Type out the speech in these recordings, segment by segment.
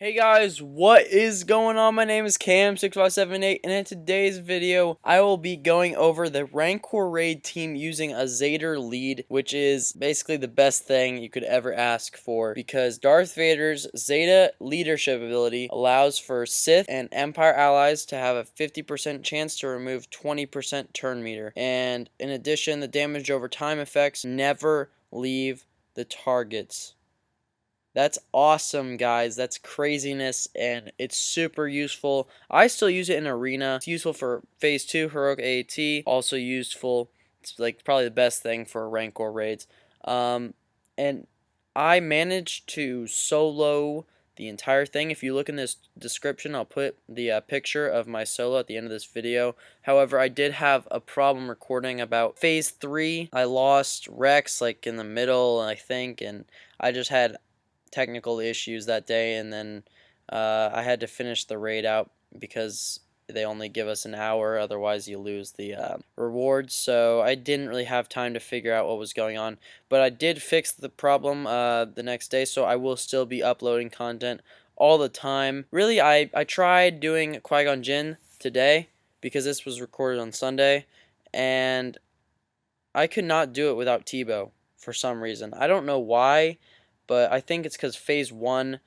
Hey guys, what is going on? My name is Cam6578, and in today's video, I will be going over the Rancor raid team using a Vader lead, which is basically the best thing you could ever ask for, because Darth Vader's Zeta leadership ability allows for Sith and Empire allies to have a 50% chance to remove 20% turn meter, and in addition, the damage over time effects never leave the targets. That's awesome, guys. That's craziness, and it's super useful. I still use it in Arena. It's useful for Phase 2, Heroic AAT. Also useful. It's like probably the best thing for Rancor raids. And I managed to solo the entire thing. If you look in this description, I'll put the picture of my solo at the end of this video. However, I did have a problem recording about Phase 3. I lost Rex like in the middle, I think, and I just had technical issues that day, and then I had to finish the raid out because they only give us an hour, otherwise you lose the rewards. So I didn't really have time to figure out what was going on, but I did fix the problem the next day, so I will still be uploading content all the time. Really, I tried doing Qui-Gon Jinn today because this was recorded on Sunday, and I could not do it without Tebow for some reason. I don't know why, but I think it's because Phase 1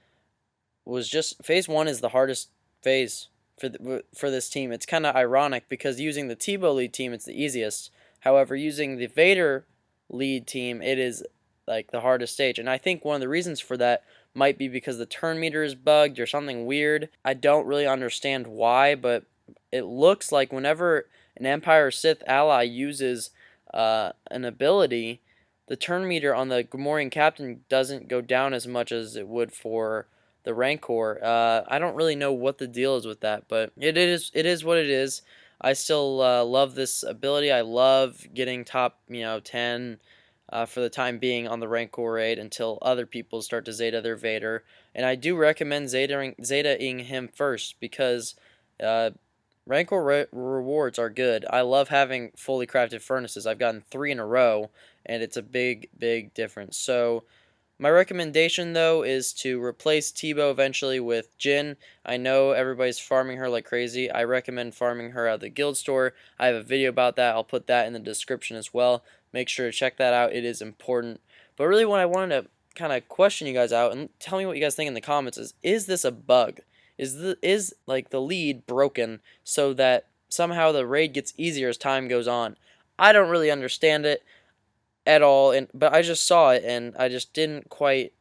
Phase 1 is the hardest phase for this team. It's kind of ironic because using the Tebow lead team, it's the easiest. However, using the Vader lead team, it is like the hardest stage. And I think one of the reasons for that might be because the turn meter is bugged or something weird. I don't really understand why, but it looks like whenever an Empire or Sith ally uses an ability, the turn meter on the Gamorrean Captain doesn't go down as much as it would for the Rancor. I don't really know what the deal is with that, but it is what it is. I still love this ability. I love getting top 10 for the time being on the Rancor raid until other people start to Zeta their Vader. And I do recommend Zeta-ing him first because Rancor rewards are good. I love having fully crafted furnaces. I've gotten 3 in a row, and it's a big, big difference. So my recommendation, though, is to replace Tebow eventually with Jinn. I know everybody's farming her like crazy. I recommend farming her out of the guild store. I have a video about that. I'll put that in the description as well. Make sure to check that out. It is important. But really what I wanted to kind of question you guys out and tell me what you guys think in the comments is this a bug? Is like the lead broken so that somehow the raid gets easier as time goes on? I don't really understand it at all, but I just saw it and I just didn't quite.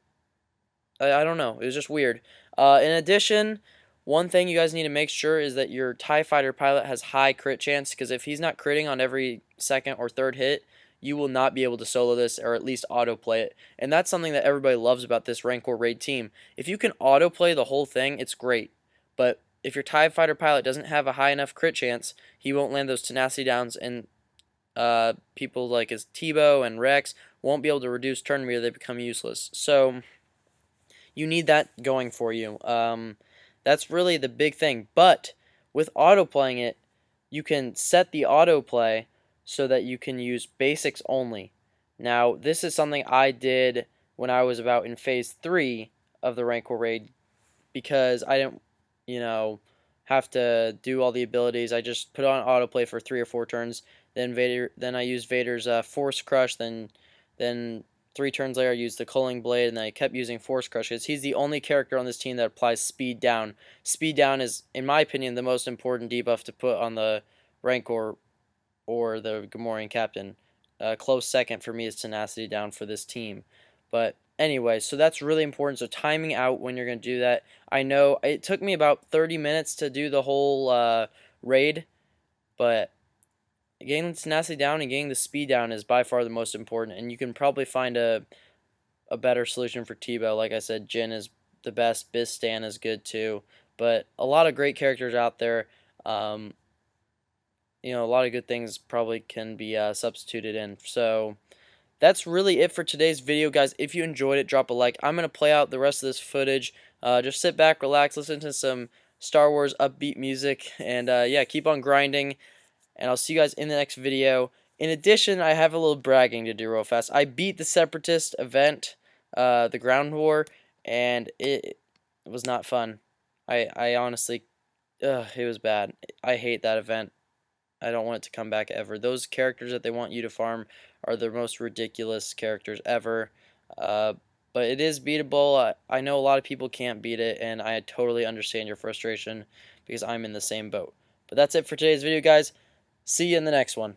I don't know. It was just weird. In addition, one thing you guys need to make sure is that your TIE Fighter pilot has high crit chance, because if he's not critting on every second or third hit, you will not be able to solo this or at least autoplay it. And that's something that everybody loves about this Rancor raid team. If you can autoplay the whole thing, it's great. But if your TIE Fighter pilot doesn't have a high enough crit chance, he won't land those tenacity downs, and people like as Tebow and Rex won't be able to reduce turn meter. They become useless. So you need that going for you. That's really the big thing. But with autoplaying it, you can set the autoplay so that you can use basics only. Now, this is something I did when I was about in Phase 3 of the Rancor raid, because I didn't, have to do all the abilities. I just put on autoplay for 3 or 4 turns. Then I used Vader's Force Crush. Then 3 turns later I used the Culling Blade, and then I kept using Force Crush because he's the only character on this team that applies Speed Down. Speed Down is, in my opinion, the most important debuff to put on the Rancor or the Gamorrean Captain. Close second for me is Tenacity Down for this team. But anyway, so that's really important. So timing out when you're going to do that. I know it took me about 30 minutes to do the whole raid, but getting the tenacity down and getting the speed down is by far the most important, and you can probably find a better solution for Tebow. Like I said, Jinn is the best. Bistan is good too, but a lot of great characters out there. A lot of good things probably can be substituted in. So that's really it for today's video, guys. If you enjoyed it, drop a like. I'm going to play out the rest of this footage. Just sit back, relax, listen to some Star Wars upbeat music, and yeah, keep on grinding. And I'll see you guys in the next video. In addition, I have a little bragging to do real fast. I beat the Separatist event, the Ground War, and It was not fun. I honestly, it was bad. I hate that event. I don't want it to come back ever. Those characters that they want you to farm are the most ridiculous characters ever. Uh, but it is beatable. I know a lot of people can't beat it, and I totally understand your frustration because I'm in the same boat. But that's it for today's video, guys. See you in the next one.